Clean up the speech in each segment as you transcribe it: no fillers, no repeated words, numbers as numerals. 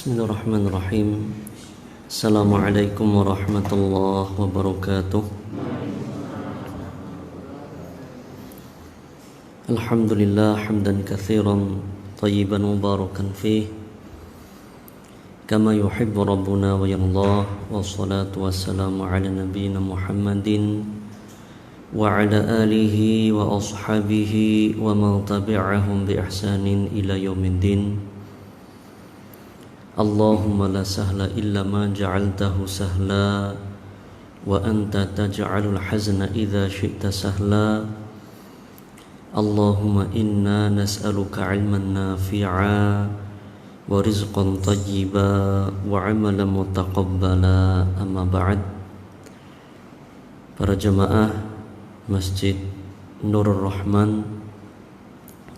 Bismillahirrahmanirrahim. Assalamualaikum warahmatullahi wabarakatuh. Alhamdulillah hamdan katsiran thayyiban mubarakan fih kama yuhibbu rabbuna wa yardah, wassalatu wassalamu ala nabiyyina Muhammadin wa ala alihi wa ashabihi wa man tabi'ahum bi ihsanin ila yaumiddin. Allahumma la sahla illa ma ja'altahu sahla wa anta taj'alul hazna idza syi'ta sahla. Allahumma inna nas'aluka 'ilman nafi'a wa rizqan thayyiba wa 'amalan mutaqabbala. Amma ba'd. Para jamaah Masjid Nurul Rahman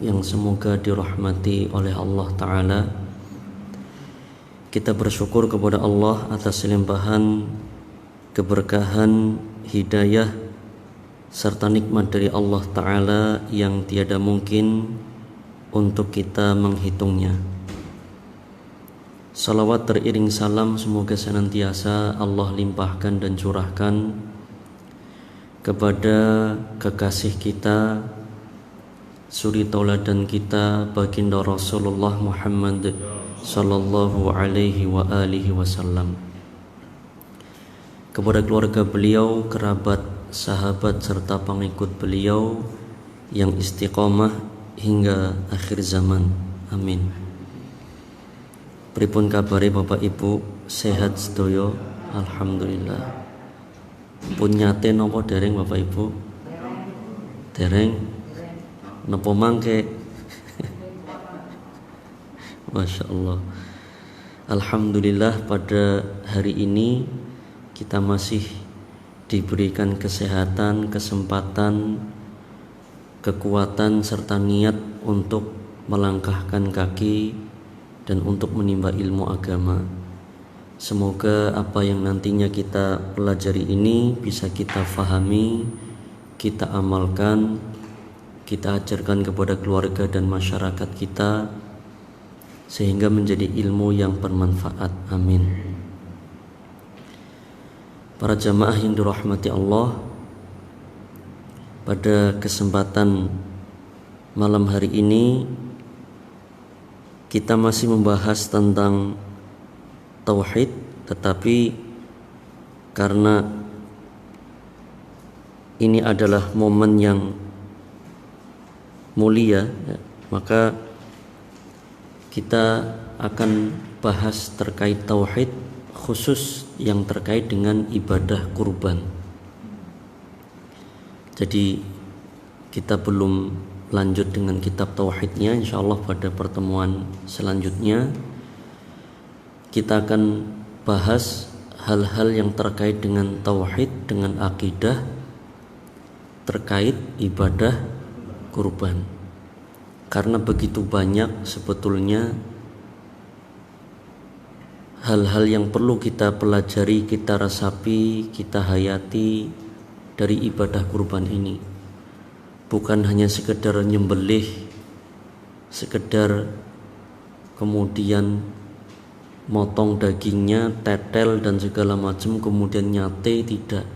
yang semoga dirahmati oleh Allah Ta'ala, kita bersyukur kepada Allah atas limpahan keberkahan, hidayah, serta nikmat dari Allah Ta'ala yang tiada mungkin untuk kita menghitungnya. Salawat teriring salam semoga senantiasa Allah limpahkan dan curahkan kepada kekasih kita, suri tauladan kita, baginda Rasulullah Muhammad sallallahu alaihi wa alihi wasallam, kepada keluarga beliau, kerabat, sahabat serta pengikut beliau yang istiqomah hingga akhir zaman. Amin. Pripun kabare Bapak Ibu, sehat sedaya? Alhamdulillah. Pun nyate napa dereng Bapak Ibu? Dereng. Napa mangke? Masya Allah. Alhamdulillah, pada hari ini kita masih diberikan kesehatan, kesempatan, kekuatan serta niat untuk melangkahkan kaki dan untuk menimba ilmu agama. Semoga apa yang nantinya kita pelajari ini bisa kita fahami, kita amalkan, kita ajarkan kepada keluarga dan masyarakat kita, sehingga menjadi ilmu yang bermanfaat. Amin. Para jamaah yang dirahmati Allah, pada kesempatan malam hari ini kita masih membahas tentang tauhid, tetapi karena ini adalah momen yang mulia, maka kita akan bahas terkait tauhid, khusus yang terkait dengan ibadah kurban. Jadi kita belum lanjut dengan kitab tauhidnya. Insyaallah pada pertemuan selanjutnya kita akan bahas hal-hal yang terkait dengan tauhid, dengan akidah, terkait ibadah kurban. Karena begitu banyak sebetulnya hal-hal yang perlu kita pelajari, kita resapi, kita hayati dari ibadah kurban ini. Bukan hanya sekedar nyembelih, sekedar kemudian motong dagingnya, tetel dan segala macam, kemudian nyate, tidak.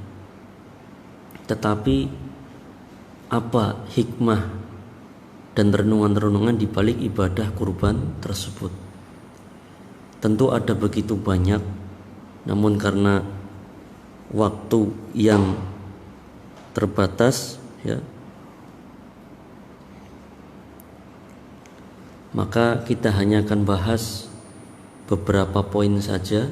Tetapi apa hikmah dan renungan-renungan di balik ibadah kurban tersebut? Tentu ada begitu banyak, namun karena waktu yang terbatas, maka kita hanya akan bahas beberapa poin saja,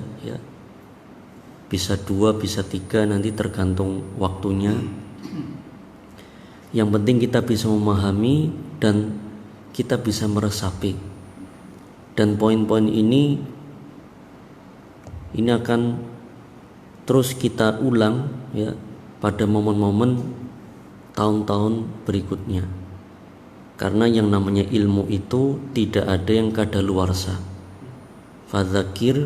bisa 2, bisa 3, nanti tergantung waktunya. Yang penting kita bisa memahami dan kita bisa meresapi. Dan poin-poin ini akan terus kita ulang pada momen-momen tahun-tahun berikutnya. Karena yang namanya ilmu itu tidak ada yang kadaluarsa. Fadzakir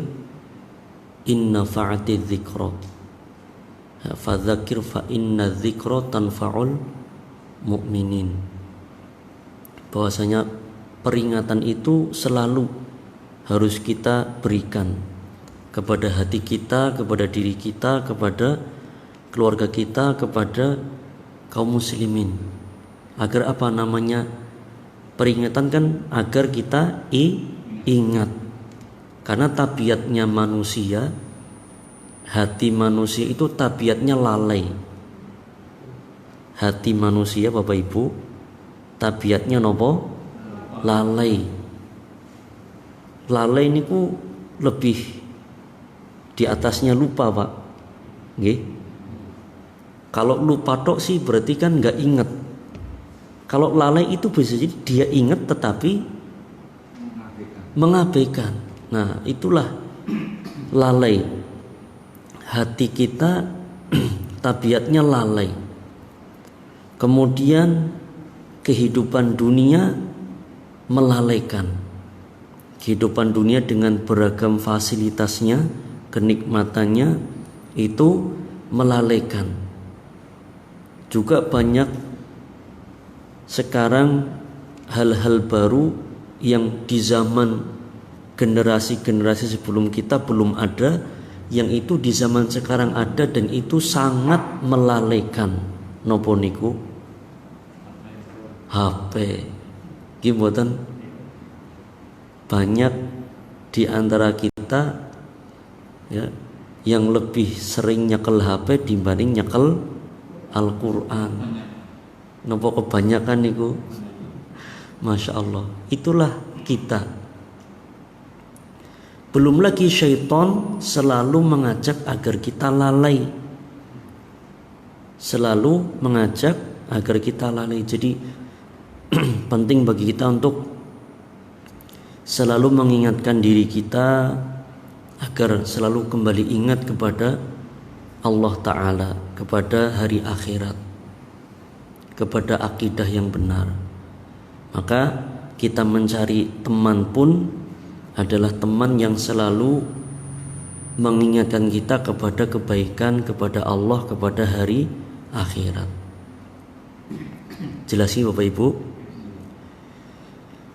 inna fa'ati dzikra. Fadzakir fa inna dzikra tanfa'ul mu'minin. Bahwasanya peringatan itu selalu harus kita berikan kepada hati kita, kepada diri kita, kepada keluarga kita, kepada kaum muslimin. Agar apa namanya? Peringatan kan agar kita ingat. Karena tabiatnya manusia, hati manusia itu tabiatnya lalai. Hati manusia Bapak Ibu tabiatnya nopo? Lalai. Lalai ini ku lebih di atasnya lupa, Pak. Nggih. Kalau lupa tok sih berarti kan nggak inget. Kalau lalai itu bisa jadi dia ingat tetapi mengabaikan. Nah, itulah lalai. Hati kita tabiatnya lalai. Kemudian kehidupan dunia melalaikan. Kehidupan dunia dengan beragam fasilitasnya, kenikmatannya itu melalaikan. Juga banyak sekarang hal-hal baru yang di zaman generasi-generasi sebelum kita belum ada, yang itu di zaman sekarang ada dan itu sangat melalaikan. Nopo niku? HP. Gimboten? Banyak di antara kita ya yang lebih sering nyekel HP dibanding nyekel Al-Quran. Nopo kebanyakan niku? Masya Allah. Itulah kita. Belum lagi syaitan selalu mengajak agar kita lalai. Selalu mengajak agar kita lalai. Jadi penting bagi kita untuk selalu mengingatkan diri kita agar selalu kembali ingat kepada Allah Ta'ala, kepada hari akhirat, kepada akidah yang benar. Maka kita mencari teman pun adalah teman yang selalu mengingatkan kita kepada kebaikan, kepada Allah, kepada hari akhirat. Jelas sih Bapak Ibu?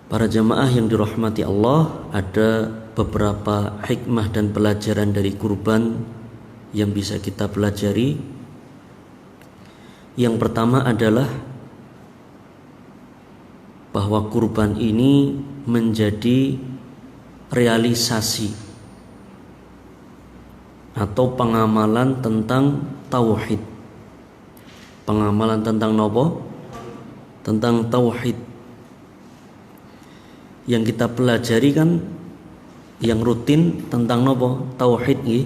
Para jamaah yang dirahmati Allah, ada beberapa hikmah dan pelajaran dari kurban yang bisa kita pelajari. Yang pertama adalah bahwa kurban ini menjadi realisasi atau pengamalan tentang tauhid. Pengamalan tentang nopo? Tentang tauhid. Yang kita pelajari kan yang rutin tentang nopo? Tauhid nggih.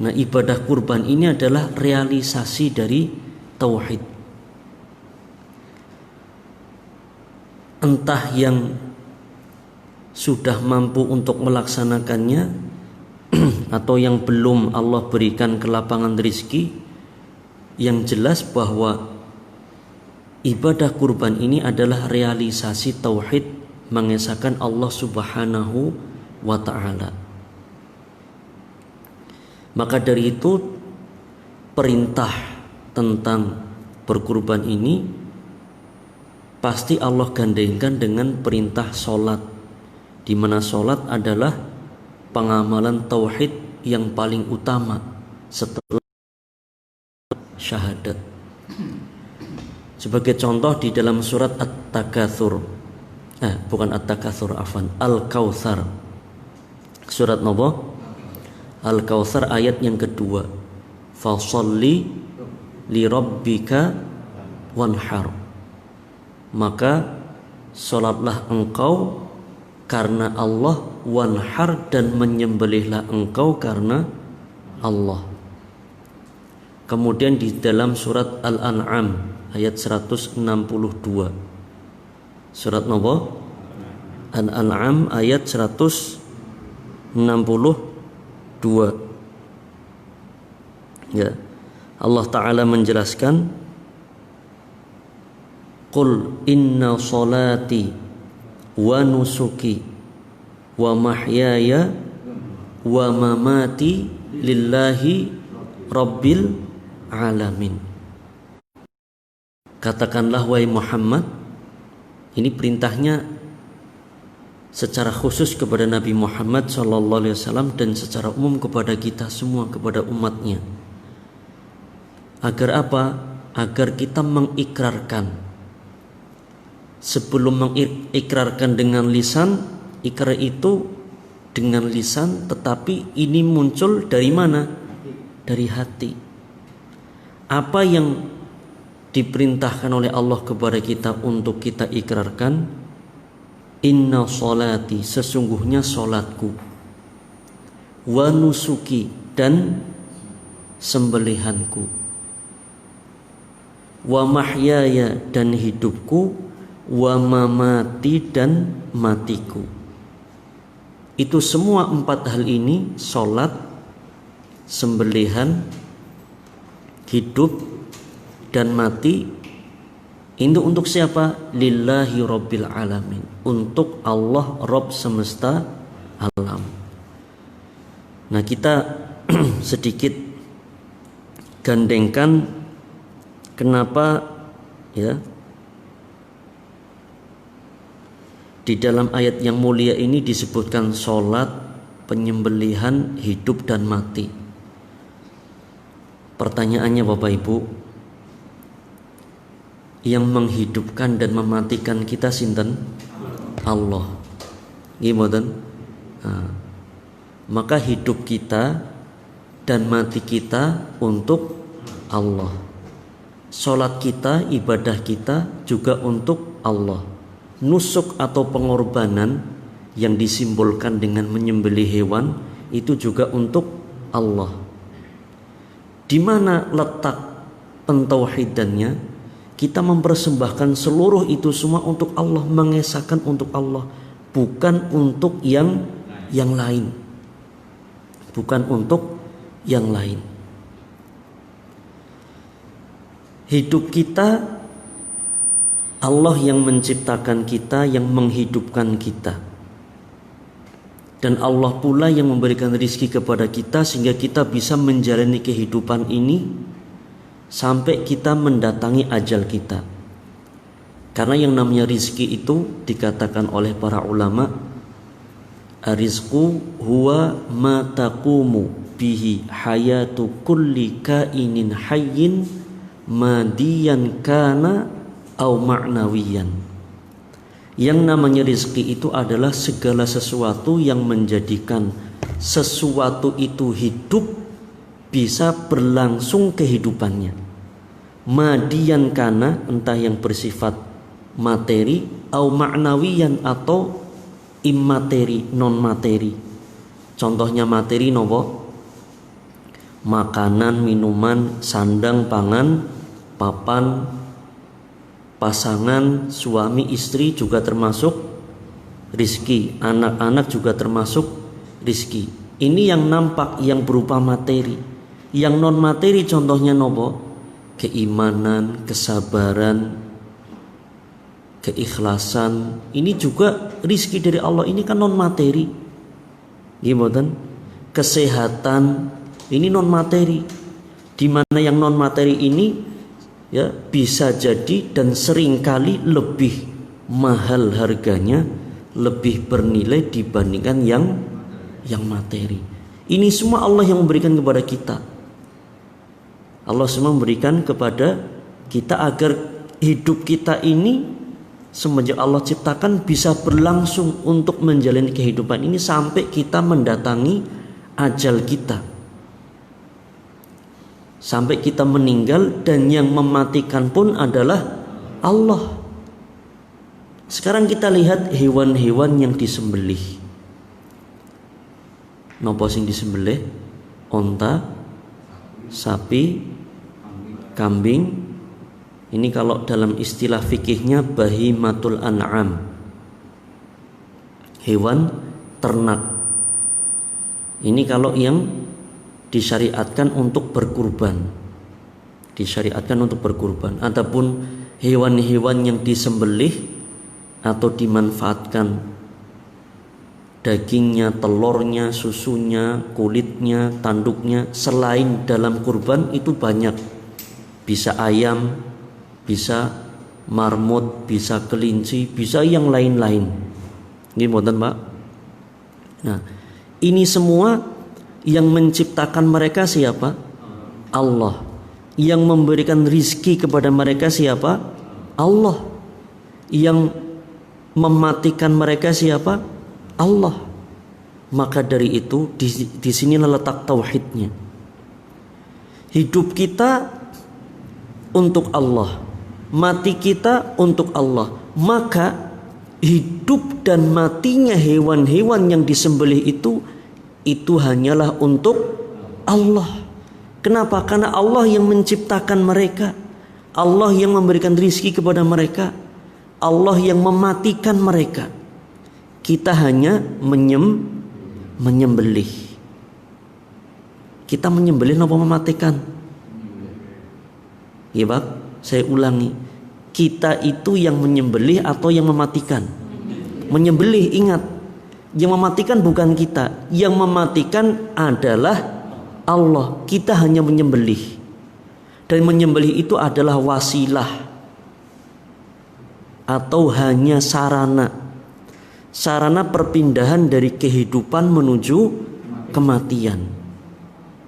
Nah, ibadah kurban ini adalah realisasi dari tauhid. Entah yang sudah mampu untuk melaksanakannya atau yang belum Allah berikan kelapangan rezeki, yang jelas bahwa ibadah kurban ini adalah realisasi tauhid, mengesahkan Allah Subhanahu wa ta'ala. Maka dari itu perintah tentang berkurban ini pasti Allah gandengkan dengan perintah sholat, di mana sholat adalah pengamalan tauhid yang paling utama setelah syahadat. Sebagai contoh di dalam surat At-Takatsur, bukan At-Takatsur, afwan, Al-Kautsar. Surat nopo? Al-Kautsar ayat yang kedua. Fasholli li rabbika wanhar. Maka sholatlah engkau karena Allah, wanhar, dan menyembelihlah engkau karena Allah. Kemudian di dalam surat Al-An'am ayat 162. Surat nopo? Al-An'am ayat 162. Ya. Allah Ta'ala menjelaskan, Qul inna salati wa nusuki wa mahyaya wa mamati lillahi rabbil alamin. Katakanlah wahai Muhammad, ini perintahnya secara khusus kepada Nabi Muhammad SAW dan secara umum kepada kita semua, kepada umatnya. Agar apa? Agar kita mengikrarkan. Sebelum mengikrarkan dengan lisan, ikrar itu dengan lisan, tetapi ini muncul dari mana? Dari hati. Apa yang diperintahkan oleh Allah kepada kita untuk kita ikrarkan? Inna sholati, sesungguhnya solatku, wa nusuki, dan sembelihanku, wa mahyaya, dan hidupku, wa mamati, dan matiku. Itu semua 4 hal ini, solat, sembelihan, hidup, dan mati, itu untuk siapa? Lillahi Rabbil Alamin, untuk Allah Rabb semesta alam. Nah, kita sedikit gandengkan kenapa ya di dalam ayat yang mulia ini disebutkan sholat, penyembelihan, hidup, dan mati. Pertanyaannya Bapak Ibu, yang menghidupkan dan mematikan kita sinten? Allah. Gimana? Nah, maka hidup kita dan mati kita untuk Allah. Salat kita, ibadah kita juga untuk Allah. Nusuk atau pengorbanan yang disimbolkan dengan menyembelih hewan itu juga untuk Allah. Di mana letak pentauhidannya? Kita mempersembahkan seluruh itu semua untuk Allah, mengesahkan untuk Allah, bukan untuk yang lain. Bukan untuk yang lain. Hidup kita Allah yang menciptakan kita, yang menghidupkan kita. Dan Allah pula yang memberikan rizki kepada kita sehingga kita bisa menjalani kehidupan ini sampai kita mendatangi ajal kita. Karena yang namanya rizki itu dikatakan oleh para ulama, arizku huwa ma taqumu bihi hayatu kulli kainin hayyin madiyan kana au ma'nawiyan. Yang namanya rizki itu adalah segala sesuatu yang menjadikan sesuatu itu hidup, bisa berlangsung kehidupannya. Madiyan kana, entah yang bersifat materi, au ma'nawiyan, atau immateri, non materi. Contohnya materi nopo? Makanan, minuman, sandang, pangan, papan, pasangan, suami, istri juga termasuk rizki. Anak-anak juga termasuk rizki. Ini yang nampak, yang berupa materi. Yang non materi contohnya nopo? Keimanan, kesabaran, keikhlasan. Ini juga rizki dari Allah. Ini kan non materi. Gimana? Kesehatan, ini non materi. Di mana yang non materi ini ya bisa jadi dan seringkali lebih mahal harganya, lebih bernilai dibandingkan yang materi. Ini semua Allah yang memberikan kepada kita. Allah semua memberikan kepada kita agar hidup kita ini semenjak Allah ciptakan bisa berlangsung untuk menjalani kehidupan ini sampai kita mendatangi ajal kita, sampai kita meninggal, dan yang mematikan pun adalah Allah. Sekarang kita lihat hewan-hewan yang disembelih. Nopo sing disembelih? Onta, sapi, kambing. Ini kalau dalam istilah fikihnya bahimatul an'am, hewan ternak. Ini kalau yang disyariatkan untuk berkurban. Disyariatkan untuk berkurban. Adapun hewan-hewan yang disembelih atau dimanfaatkan dagingnya, telurnya, susunya, kulitnya, tanduknya selain dalam kurban itu banyak. Bisa ayam, bisa marmut, bisa kelinci, bisa yang lain-lain. Nggih mboten, Pak? Nah, ini semua yang menciptakan mereka siapa? Allah. Yang memberikan rizki kepada mereka siapa? Allah. Yang mematikan mereka siapa? Allah. Maka dari itu di sinilah letak tauhidnya. Hidup kita untuk Allah, mati kita untuk Allah. Maka hidup dan matinya hewan-hewan yang disembelih itu hanyalah untuk Allah. Kenapa? Karena Allah yang menciptakan mereka, Allah yang memberikan rizki kepada mereka, Allah yang mematikan mereka. Kita hanya menyembelih. Kita menyembelih apa mematikan? Ya Pak, saya ulangi. Kita itu yang menyembelih atau yang mematikan? Menyembelih, ingat. Yang mematikan bukan kita. Yang mematikan adalah Allah. Kita hanya menyembelih. Dan menyembelih itu adalah wasilah atau hanya sarana perpindahan dari kehidupan menuju kematian.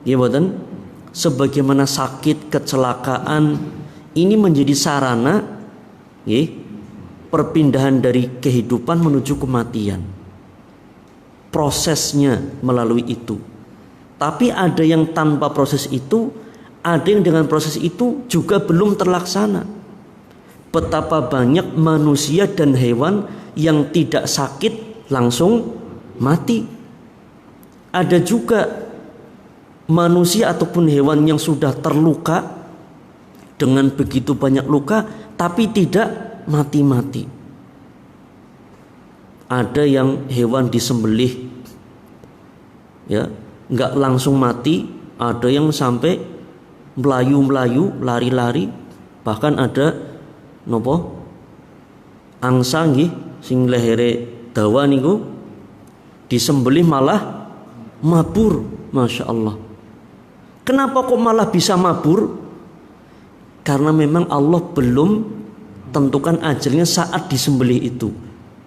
Ya betul? Sebagaimana sakit, kecelakaan ini menjadi sarana perpindahan dari kehidupan menuju kematian. Prosesnya melalui itu. Tapi ada yang tanpa proses itu, ada yang dengan proses itu juga belum terlaksana. Betapa banyak manusia dan hewan yang tidak sakit langsung mati. Ada juga manusia ataupun hewan yang sudah terluka dengan begitu banyak luka tapi tidak mati-mati. Ada yang hewan disembelih ya, nggak langsung mati, ada yang sampai melayu-melayu, lari-lari, bahkan ada nopo angsa nggih sing lehere dawa niku disembelih malah mabur, masya Allah. Kenapa kok malah bisa mabur? Karena memang Allah belum tentukan ajalnya saat disembelih itu.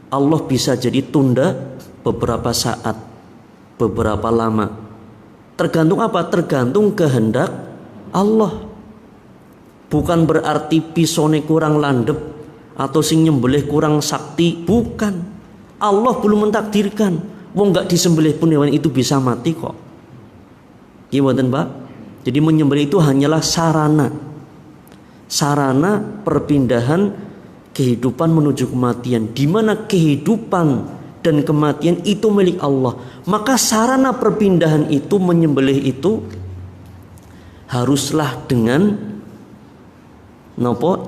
Allah bisa jadi tunda beberapa saat, beberapa lama. Tergantung apa? Tergantung kehendak Allah. Bukan berarti pisone kurang landep atau sing nyembelih kurang sakti, bukan. Allah belum mentakdirkan. Wong enggak disembelih pun hewan itu bisa mati kok. Gimana Pak? Jadi menyembelih itu hanyalah sarana perpindahan kehidupan menuju kematian, di mana kehidupan dan kematian itu milik Allah. Maka sarana perpindahan itu, menyembelih itu haruslah dengan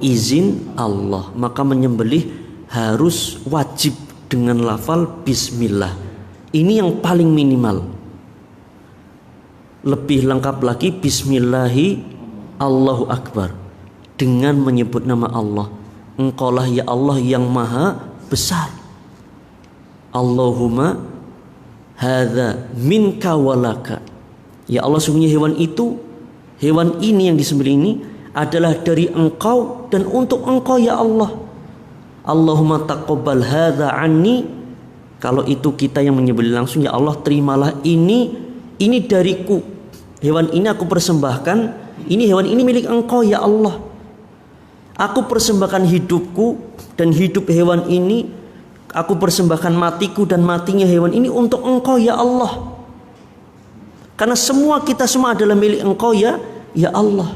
izin Allah. Maka menyembelih harus wajib dengan lafal bismillah. Ini yang paling minimal. Lebih lengkap lagi bismillahi Allahu Akbar, dengan menyebut nama Allah. Engkaulah ya Allah yang maha besar. Allahumma hadza minka walaka. Ya Allah, sungguhnya hewan ini yang disembelih ini adalah dari engkau dan untuk engkau ya Allah. Allahumma taqabbal hadza anni. Kalau itu kita yang menyembelih langsung, ya Allah terimalah ini dariku. Hewan ini aku persembahkan, ini hewan ini milik engkau ya Allah. Aku persembahkan hidupku dan hidup hewan ini, aku persembahkan matiku dan matinya hewan ini untuk engkau ya Allah. Karena kita semua adalah milik engkau ya Allah.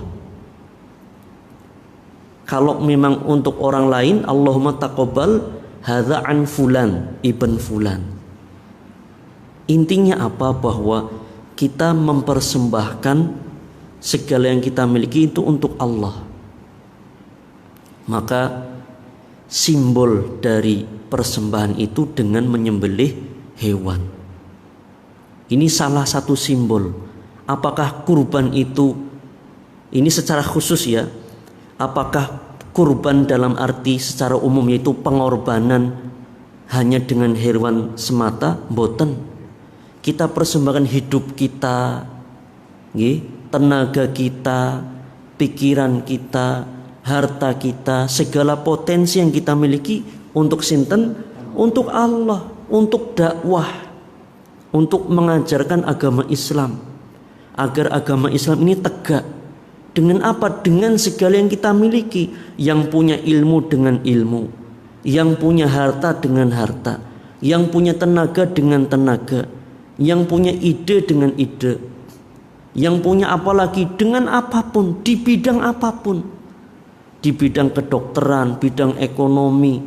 Kalau memang untuk orang lain, Allahumma taqabbal hadza an fulan ibn fulan. Intinya apa? Bahwa kita mempersembahkan segala yang kita miliki itu untuk Allah. Maka simbol dari persembahan itu dengan menyembelih hewan. Ini salah satu simbol. Apakah kurban itu, ini secara khusus ya, apakah kurban dalam arti secara umum yaitu pengorbanan hanya dengan hewan semata? Mboten. Kita persembahkan hidup kita, tenaga kita, pikiran kita, harta kita, segala potensi yang kita miliki untuk sinten? Untuk Allah. untuk dakwah, untuk mengajarkan agama Islam, agar agama Islam ini tegak. Dengan apa? Dengan segala yang kita miliki. Yang punya ilmu dengan ilmu, yang punya harta dengan harta, yang punya tenaga dengan tenaga, yang punya ide dengan ide, yang punya apalagi dengan apapun, di bidang apapun, di bidang kedokteran, bidang ekonomi,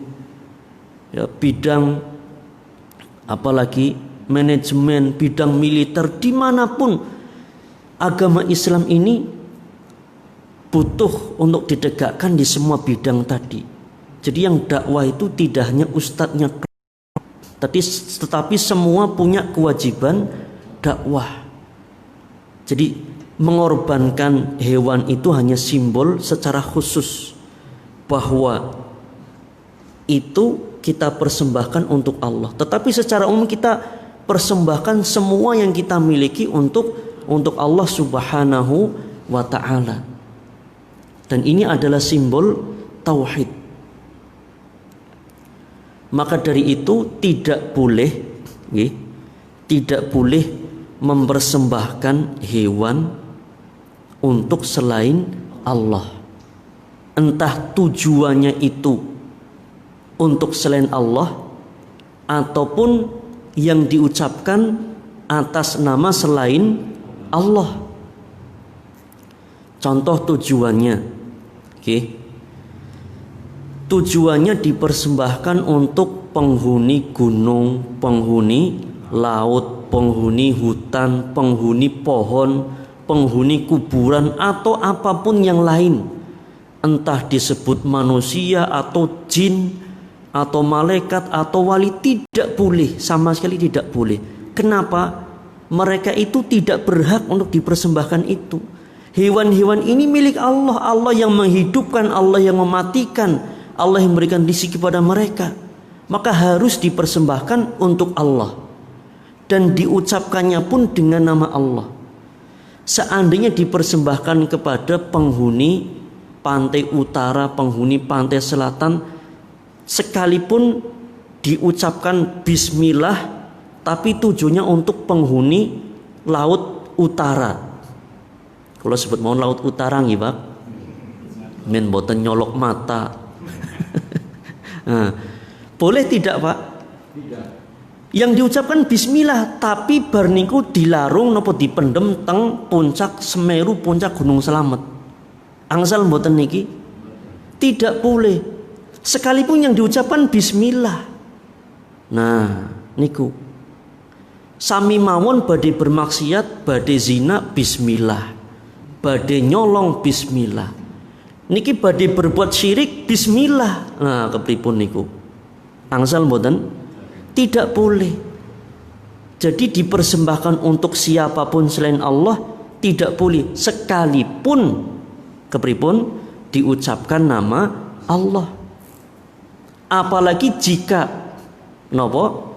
ya, bidang apalagi manajemen, bidang militer, dimanapun agama Islam ini butuh untuk ditegakkan di semua bidang tadi. Jadi yang dakwah itu tidak hanya ustadznya, tetapi semua punya kewajiban dakwah. Jadi mengorbankan hewan itu hanya simbol secara khusus bahwa itu kita persembahkan untuk Allah. Tetapi secara umum kita persembahkan semua yang kita miliki untuk Allah Subhanahu wa ta'ala. Dan ini adalah simbol tauhid. Maka dari itu tidak boleh mempersembahkan hewan untuk selain Allah. Entah tujuannya itu untuk selain Allah ataupun yang diucapkan atas nama selain Allah. Contoh tujuannya, tujuannya dipersembahkan untuk penghuni gunung, penghuni laut, penghuni hutan, penghuni pohon, penghuni kuburan, atau apapun yang lain. Entah disebut manusia atau jin atau malaikat atau wali, tidak boleh, sama sekali tidak boleh. Kenapa? Mereka itu tidak berhak untuk dipersembahkan itu. Hewan-hewan ini milik Allah. Allah yang menghidupkan, Allah yang mematikan, Allah yang memberikan rezeki kepada mereka. Maka harus dipersembahkan untuk Allah, dan diucapkannya pun dengan nama Allah. Seandainya dipersembahkan kepada penghuni pantai utara, penghuni pantai selatan, sekalipun diucapkan bismillah, tapi tujuannya untuk penghuni laut utara. Kalau sebut mau laut utara nggih, Pak. Men boten nyolok mata. Nah, boleh tidak, Pak? Tidak. Yang diucapkan bismillah, tapi bar niku dilarung napa dipendem teng puncak Semeru, puncak Gunung Slamet. Angsal mboten niki? Tidak boleh. Sekalipun yang diucapkan bismillah. Nah, niku. Sami mawon badhe bermaksiat, badhe zina, bismillah. Badhe nyolong, bismillah. Niki badhe berbuat syirik, bismillah. Nah, kepripun niku? Angsal mboten? Tidak boleh. Jadi dipersembahkan untuk siapapun selain Allah tidak boleh, sekalipun kepripun diucapkan nama Allah. Apalagi jika nopo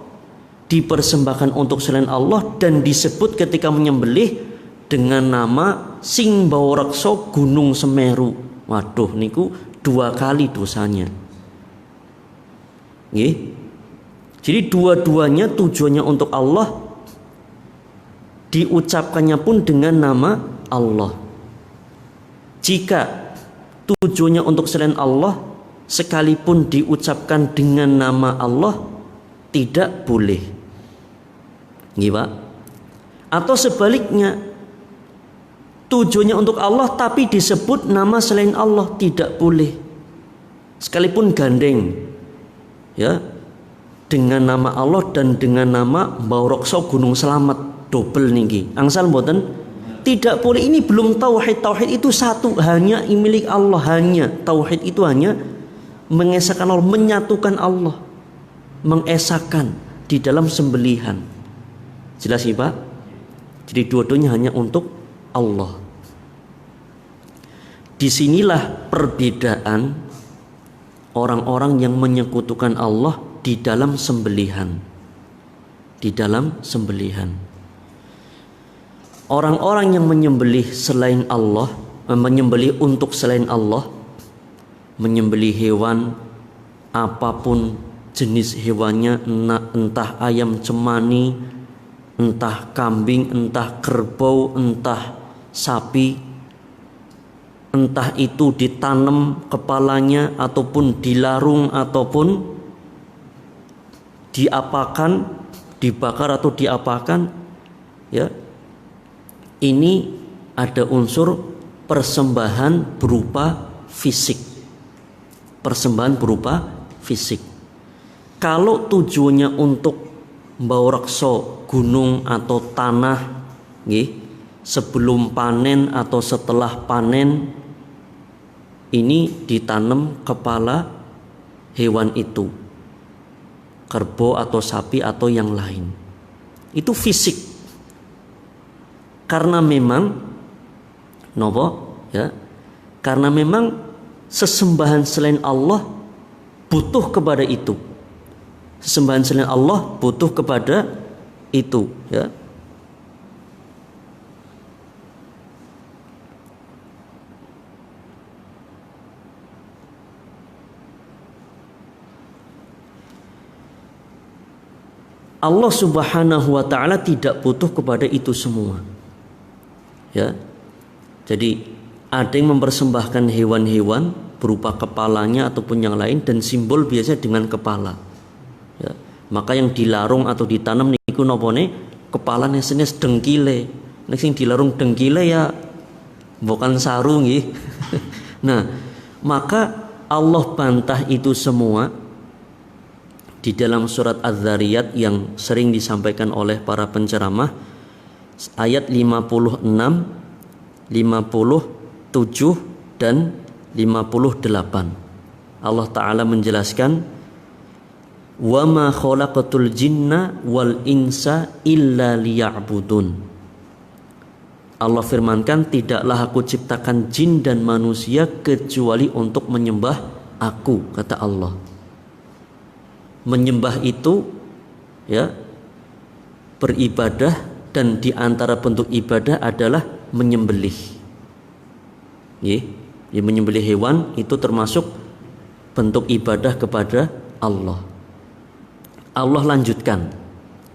dipersembahkan untuk selain Allah dan disebut ketika menyembelih dengan nama sing bawa reksa Gunung Semeru. Waduh, niku 2 kali dosanya. Nggih. Jadi dua-duanya tujuannya untuk Allah, diucapkannya pun dengan nama Allah. Jika tujuannya untuk selain Allah, sekalipun diucapkan dengan nama Allah, tidak boleh. Nggih, Pak? Atau sebaliknya, tujuannya untuk Allah tapi disebut nama selain Allah, tidak boleh. Sekalipun gandeng, ya, dengan nama Allah dan dengan nama Baurokso Gunung Selamat, double niki. Angsal mboten? Tidak boleh. Ini belum tauhid. Tauhid itu satu, hanya milik Allah, hanya tauhid itu hanya mengesahkan Allah, menyatukan Allah, mengesahkan di dalam sembelihan. Jelas ya, Pak? Jadi dua-duanya hanya untuk Allah. Disinilah perbedaan orang-orang yang menyekutukan Allah di dalam sembelihan. Di dalam sembelihan. Orang-orang yang menyembelih selain Allah, menyembelih untuk selain Allah, menyembelih hewan apapun jenis hewannya, entah ayam cemani, entah kambing, entah kerbau, entah sapi, entah itu ditanam kepalanya ataupun dilarung ataupun diapakan, dibakar atau diapakan, ya. Ini ada unsur persembahan berupa fisik. Persembahan berupa fisik. Kalau tujuannya untuk mbaurekso gunung atau tanah, nggih, sebelum panen atau setelah panen, ini ditanam kepala hewan itu, kerbau atau sapi atau yang lain. Itu fisik. Karena memang nopo, ya, karena memang sesembahan selain Allah butuh kepada itu. Sesembahan selain Allah butuh kepada itu, ya. Allah Subhanahu wa taala tidak butuh kepada itu semua. Ya. Jadi ada yang mempersembahkan hewan-hewan berupa kepalanya ataupun yang lain, dan simbol biasanya dengan kepala. Ya. Maka yang dilarung atau ditanam niku nopone kepalane senes dengkile. Nek sing dilarung dengkile ya bukan sarung nggih. Nah, maka Allah bantah itu semua di dalam surat Az-Zariyat yang sering disampaikan oleh para penceramah, ayat 56, 57 dan 58. Allah Ta'ala menjelaskan, wa ma khalaqatul jinna wal insa illa liya'budun. Allah firmankan, tidaklah aku ciptakan jin dan manusia kecuali untuk menyembah aku, kata Allah. Menyembah itu, ya, beribadah, dan di antara bentuk ibadah adalah menyembelih. Ya, menyembelih hewan itu termasuk bentuk ibadah kepada Allah. Allah lanjutkan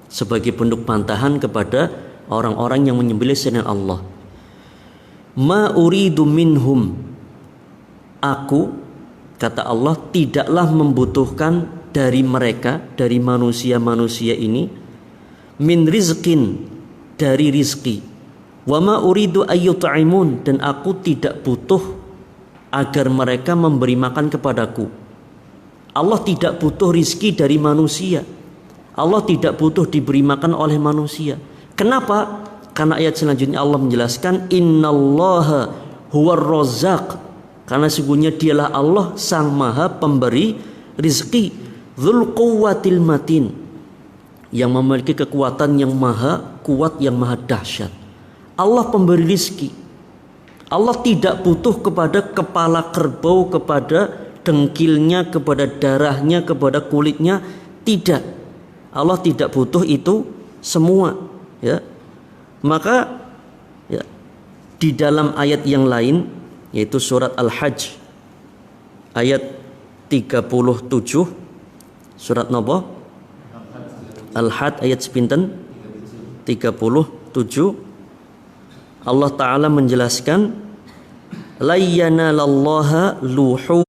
sebagai bentuk bantahan kepada orang-orang yang menyembelih selain Allah. Ma uridu minhum, aku, kata Allah, tidaklah membutuhkan dari mereka, dari manusia-manusia ini, min rizqin, dari rizki, wa ma uridu ayyut'imun, dan aku tidak butuh agar mereka memberi makan kepadaku. Allah tidak butuh rizki dari manusia. Allah tidak butuh diberi makan oleh manusia. Kenapa? Karena ayat selanjutnya Allah menjelaskan, innallaha huwar razzaq, karena sesungguhnya dialah Allah sang maha pemberi rizki, dzul quwwatil matin, yang memiliki kekuatan yang maha kuat, yang maha dahsyat. Allah pemberi rizki. Allah tidak butuh kepada kepala kerbau, kepada dengkilnya, kepada darahnya, kepada kulitnya. Tidak. Allah tidak butuh itu semua, ya. Maka, ya, di dalam ayat yang lain, yaitu surat Al-Hajj ayat 37, surat napa? Al-Hajj ayat sepinten 37, Allah Ta'ala menjelaskan, la yanalallaha luhu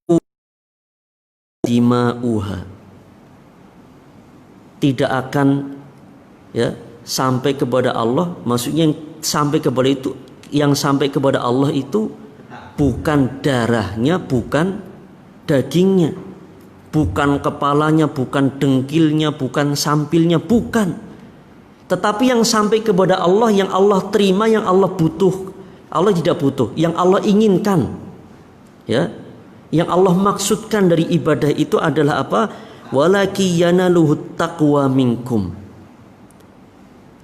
dima'uha, tidak akan, ya, sampai kepada Allah. Maksudnya yang sampai kepada itu, yang sampai kepada Allah itu bukan darahnya, bukan dagingnya, bukan kepalanya, bukan dengkilnya, bukan sampilnya, bukan. Tetapi yang sampai kepada Allah, yang Allah terima, yang Allah butuh. Allah tidak butuh, yang Allah inginkan, ya, yang Allah maksudkan dari ibadah itu adalah apa? Walaki yanaluhut taqwa minkum,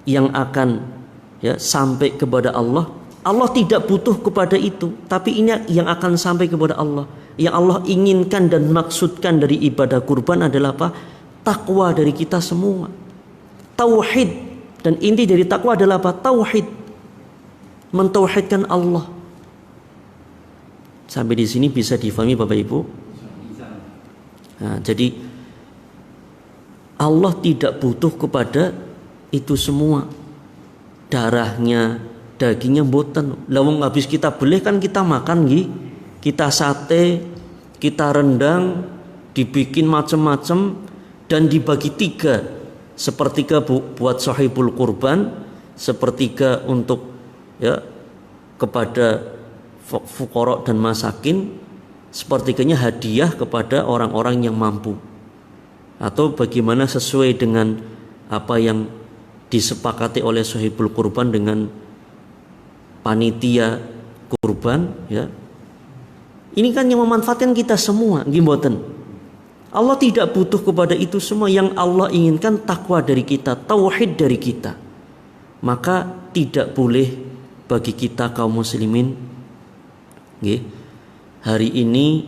yang akan, ya, sampai kepada Allah. Allah tidak butuh kepada itu, tapi ini yang akan sampai kepada Allah. Yang Allah inginkan dan maksudkan dari ibadah kurban adalah apa? Takwa dari kita semua, tauhid. Dan inti dari takwa adalah apa? Tauhid, mentauhidkan Allah. Sampai di sini bisa difahami Bapak Ibu? Nah, jadi Allah tidak butuh kepada itu semua. Darahnya, dagingnya mboten. Lawang habis kita beli kan kita makan nggih. Kita sate, kita rendang, dibikin macam-macam dan dibagi 3. Sepertiga buat sahibul kurban, sepertiga untuk ya kepada fuqara dan masakin, sepertiganya hadiah kepada orang-orang yang mampu. Atau bagaimana sesuai dengan apa yang disepakati oleh sahibul kurban dengan panitia kurban ya. Ini kan yang memanfaatkan kita semua, nggih mboten. Allah tidak butuh kepada itu semua. Yang Allah inginkan takwa dari kita, tauhid dari kita. Maka tidak boleh bagi kita kaum muslimin nggih. Hari ini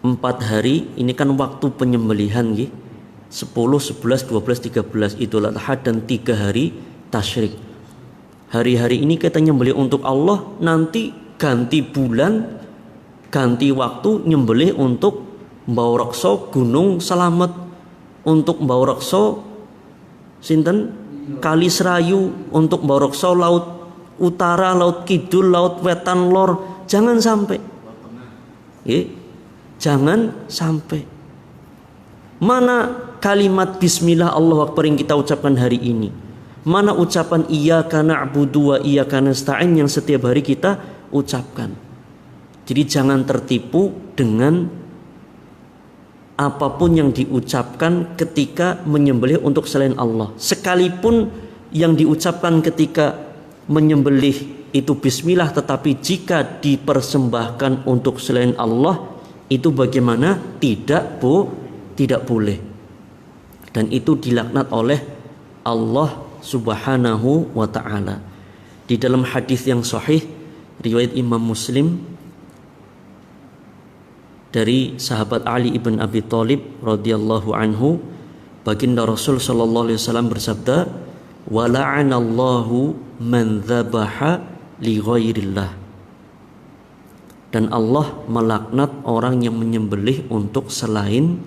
4 hari ini kan waktu penyembelihan nggih. 10, 11, 12, 13 Idul Adha dan 3 hari tasyrik. Hari-hari ini kita nyembelih untuk Allah, nanti ganti bulan, ganti waktu nyembelih untuk Mbau Rekso Gunung Selamet, untuk Mbau Rekso sinten Kali Serayu, untuk Mbau Rekso Laut Utara, Laut Kidul, Laut Wetan Lor. Jangan sampai. Jangan sampai. Mana kalimat bismillah Allahu Akbar yang kita ucapkan hari ini? Mana ucapan iyyaka na'budu wa iyyaka nasta'in yang setiap hari kita ucapkan? Jadi jangan tertipu dengan apapun yang diucapkan ketika menyembelih untuk selain Allah. Sekalipun yang diucapkan ketika menyembelih itu bismillah, tetapi jika dipersembahkan untuk selain Allah itu bagaimana? Tidak boleh. Dan itu dilaknat oleh Allah Subhanahu wa taala. Di dalam hadis yang sahih riwayat Imam Muslim dari sahabat Ali ibn Abi Thalib radhiyallahu anhu, baginda Rasul sallallahu alaihi wasallam bersabda, "Wa la'anallahu man dzabaha li ghairillah." Dan Allah melaknat orang yang menyembelih untuk selain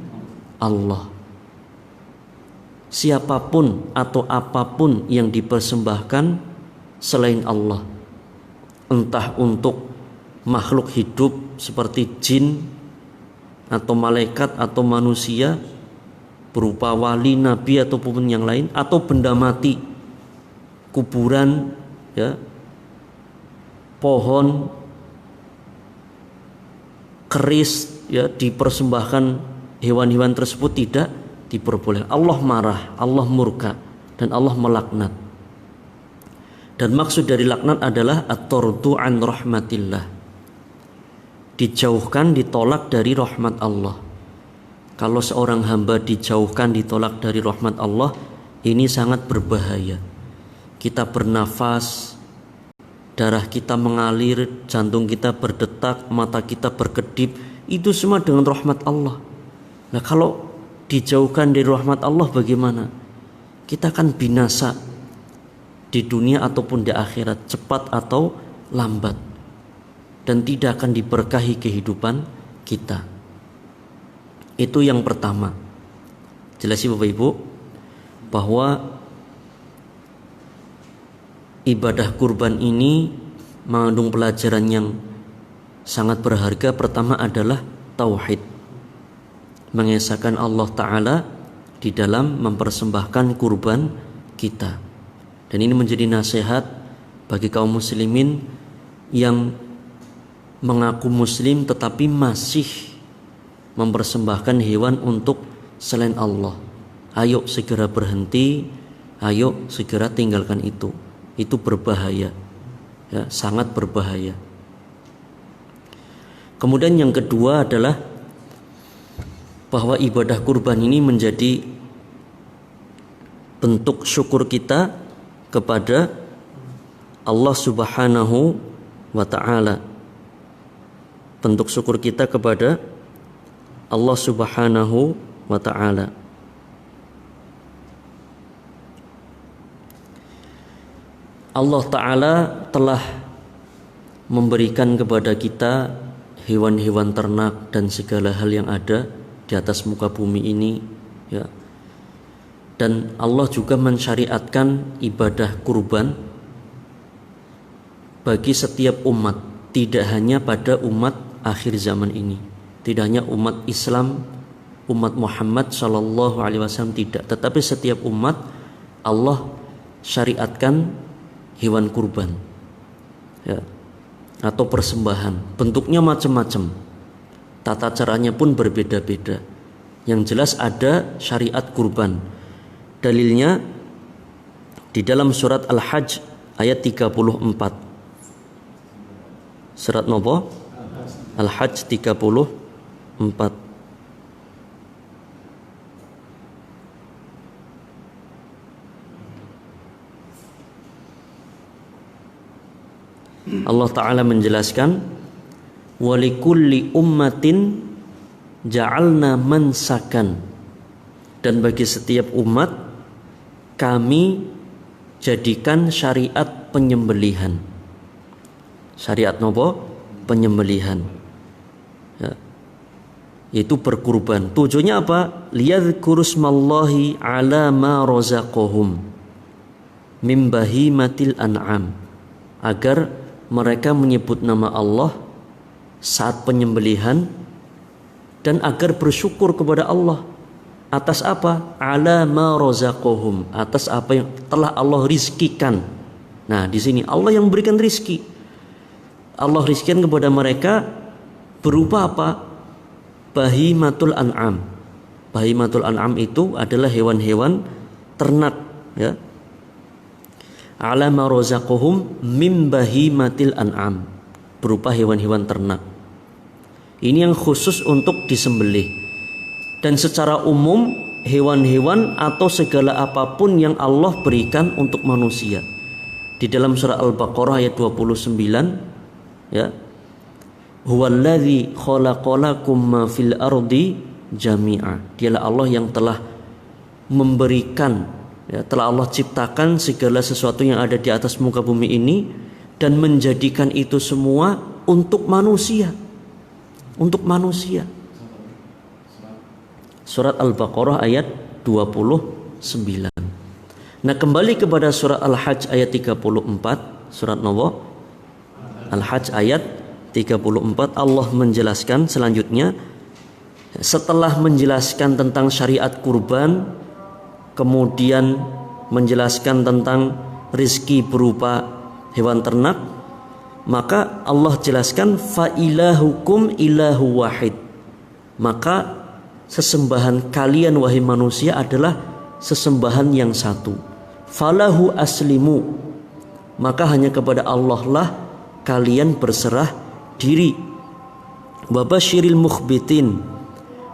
Allah. Siapapun atau apapun yang dipersembahkan selain Allah, entah untuk makhluk hidup seperti jin atau malaikat atau manusia berupa wali, nabi ataupun yang lain, atau benda mati, kuburan ya, pohon, keris ya, dipersembahkan hewan-hewan tersebut tidak diperbolehkan. Allah marah, Allah murka, dan Allah melaknat. Dan maksud dari laknat adalah at-tardu an rahmatillah, dijauhkan, ditolak dari rahmat Allah. Kalau seorang hamba dijauhkan, ditolak dari rahmat Allah, ini sangat berbahaya. Kita bernafas, darah kita mengalir, jantung kita berdetak, mata kita berkedip, itu semua dengan rahmat Allah. Nah, kalau dijauhkan dari rahmat Allah bagaimana? Kita akan binasa di dunia ataupun di akhirat, cepat atau lambat, dan tidak akan diberkahi kehidupan kita. Itu yang pertama. Jelasin Bapak Ibu bahwa ibadah kurban ini mengandung pelajaran yang sangat berharga. Pertama adalah tauhid, mengesahkan Allah Ta'ala di dalam mempersembahkan kurban kita. Dan ini menjadi nasihat bagi kaum muslimin yang mengaku muslim tetapi masih mempersembahkan hewan untuk selain Allah. Ayo segera berhenti, ayo segera tinggalkan itu. Itu berbahaya ya, sangat berbahaya. Kemudian yang kedua adalah bahwa ibadah kurban ini menjadi bentuk syukur kita kepada Allah Subhanahu wa ta'ala. Bentuk syukur kita kepada Allah Subhanahu wa ta'ala. Allah Ta'ala telah memberikan kepada kita hewan-hewan ternak dan segala hal yang ada di atas muka bumi ini ya, Dan Allah juga mensyariatkan ibadah kurban bagi setiap umat, tidak hanya pada umat akhir zaman ini, tidak hanya umat Islam, umat Muhammad Shallallahu Alaihi Wasallam, tidak, tetapi setiap umat Allah syariatkan hewan kurban, ya, atau persembahan. Bentuknya macam-macam, tata caranya pun berbeda-beda. Yang jelas ada syariat kurban. Dalilnya di dalam surat Al-Hajj ayat 34. Surat nopo? Al-Hajj 34. Allah Ta'ala menjelaskan, walikulli ummatin ja'alna mansakan, dan bagi setiap umat kami jadikan syariat penyembelihan. Syariat nopo? Penyembelihan, ya, yaitu berkurban. Tujuannya apa? Liyadhkurusmallahi ala ma razaqahum mim bahimatil an'am, agar mereka menyebut nama Allah saat penyembelihan dan agar bersyukur kepada Allah atas apa? Ala ma razaqahum, atas apa yang telah Allah rizkikan. Nah, di sini Allah yang memberikan rizki. Allah rizkikan kepada mereka berupa apa? Bahimatul an'am. Bahimatul an'am itu adalah hewan-hewan ternak, ya. Ala ma razaqahum mim bahimatil an'am, berupa hewan-hewan ternak. Ini yang khusus untuk disembelih. Dan secara umum hewan-hewan atau segala apapun yang Allah berikan untuk manusia. Di dalam surah Al-Baqarah ayat 29, ya, huwallazi khalaqalakum ma fil ardi jami'a, dialah Allah yang telah memberikan, ya, telah Allah ciptakan segala sesuatu yang ada di atas muka bumi ini dan menjadikan itu semua untuk manusia, untuk manusia. Surat Al-Baqarah ayat 29. Nah, kembali kepada surah Al-Hajj ayat 34, surat Nawa Al-Hajj ayat 34, Allah menjelaskan selanjutnya, setelah menjelaskan tentang syariat kurban, kemudian menjelaskan tentang rizki berupa hewan ternak, maka Allah jelaskan fa ilahukum ilahu wahid, maka sesembahan kalian wahai manusia adalah sesembahan yang satu. Falahu aslimu, maka hanya kepada Allah lah kalian berserah diri. Wabasyiril mukhbitin,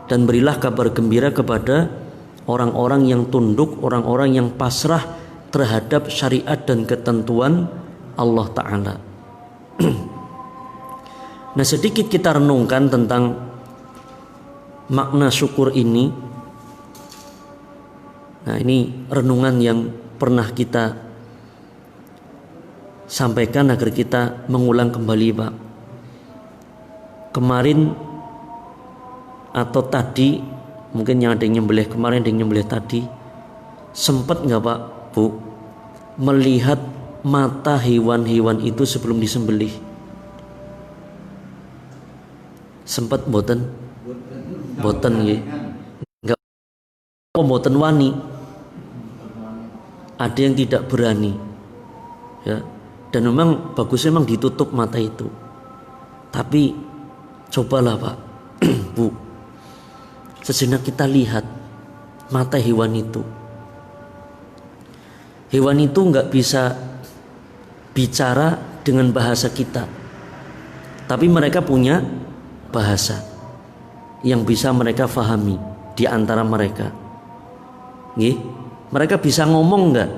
dan berilah kabar gembira kepada orang-orang yang tunduk, orang-orang yang pasrah terhadap syariat dan ketentuan Allah Ta'ala. Nah, sedikit kita renungkan tentang makna syukur ini. Nah, ini renungan yang pernah kita sampaikan agar kita mengulang kembali, Pak. Kemarin atau tadi, mungkin yang ada yang nyembelih kemarin, ada yang nyembelih tadi, sempat nggak Pak, Bu, melihat mata hewan-hewan itu sebelum disembelih? Sempat boten? Boten nggih. Enggak, boten wani. Ada yang tidak berani, ya. Dan memang bagusnya memang ditutup mata itu. Tapi cobalah Pak, Bu, sejenak kita lihat mata hewan itu. Hewan itu nggak bisa bicara dengan bahasa kita, tapi mereka punya bahasa yang bisa mereka fahami di antara mereka. Nggih, mereka bisa ngomong enggak?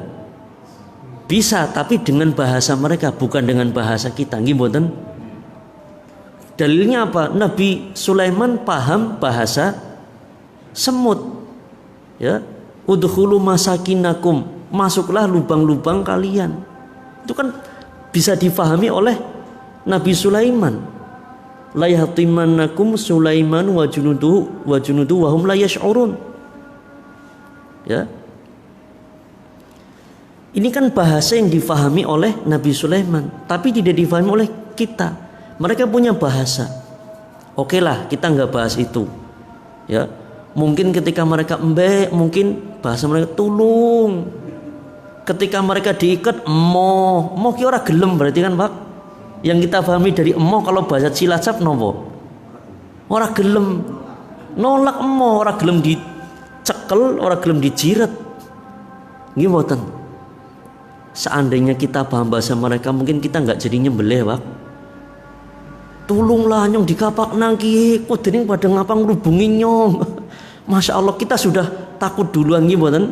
Bisa, tapi dengan bahasa mereka, bukan dengan bahasa kita. Nggih mboten? Dalilnya apa? Nabi Sulaiman paham bahasa semut. Ya, udkhulu masakinakum, masuklah lubang-lubang kalian. Itu kan bisa difahami oleh Nabi Sulaiman. La yahtimannakum Sulaiman wa junuduhu wa hum la yash'urun. Ya. Ini kan bahasa yang difahami oleh Nabi Sulaiman, tapi tidak difahami oleh kita. Mereka punya bahasa. Oke lah, kita nggak bahas itu. Ya, mungkin ketika mereka mungkin bahasa mereka tulung. Ketika mereka diikat emoh ki ora gelem berarti kan Pak. Yang kita pahami dari emoh kalau bahasa Cilacap nopo? Ora gelem. Nolak emoh, ora gelem dicekel, ora gelem dijiret. Nggih mboten. Seandainya kita paham bahasa mereka mungkin kita nggak jadi nyembelih Pak. Tulunglah nyong dikapak nangki, kudening pada ngapang ngrubungi nyong. Masya Allah kita sudah takut duluan nggih mboten.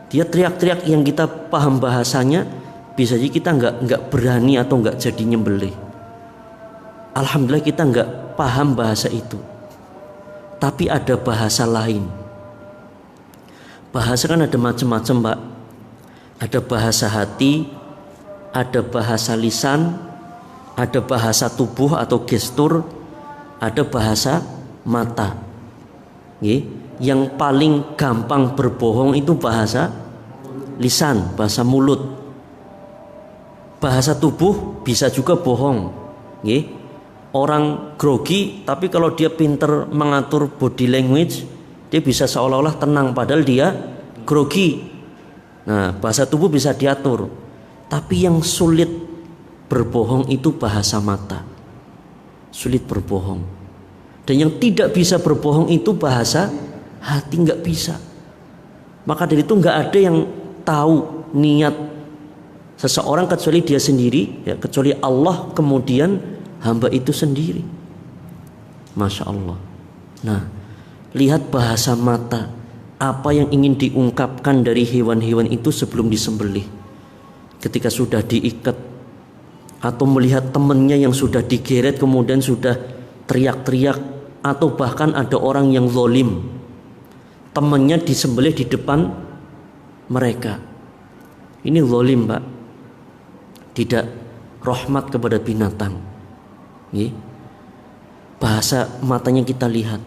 Dia teriak-teriak yang kita paham bahasanya, bisa jadi kita nggak berani atau nggak jadi nyembelih. Alhamdulillah kita nggak paham bahasa itu. Tapi ada bahasa lain. Bahasa kan ada macam-macam Pak. Ada bahasa hati, ada bahasa lisan, ada bahasa tubuh atau gestur, ada bahasa mata. Yang paling gampang berbohong itu bahasa lisan, bahasa mulut. Bahasa tubuh bisa juga bohong. Orang grogi tapi kalau dia pinter mengatur body language, dia bisa seolah-olah tenang padahal dia grogi. Nah, bahasa tubuh bisa diatur. Tapi yang sulit berbohong itu bahasa mata. Sulit berbohong. Dan yang tidak bisa berbohong itu bahasa hati, nggak bisa. Maka dari itu nggak ada yang tahu niat seseorang kecuali dia sendiri, ya, kecuali Allah, kemudian hamba itu sendiri. Masya Allah. Nah, lihat bahasa mata. Apa yang ingin diungkapkan dari hewan-hewan itu sebelum disembelih. Ketika sudah diikat atau melihat temannya yang sudah digeret kemudian sudah teriak-teriak, atau bahkan ada orang yang zalim, temannya disembelih di depan mereka. Ini zalim Pak, tidak rahmat kepada binatang. Bahasa matanya kita lihat,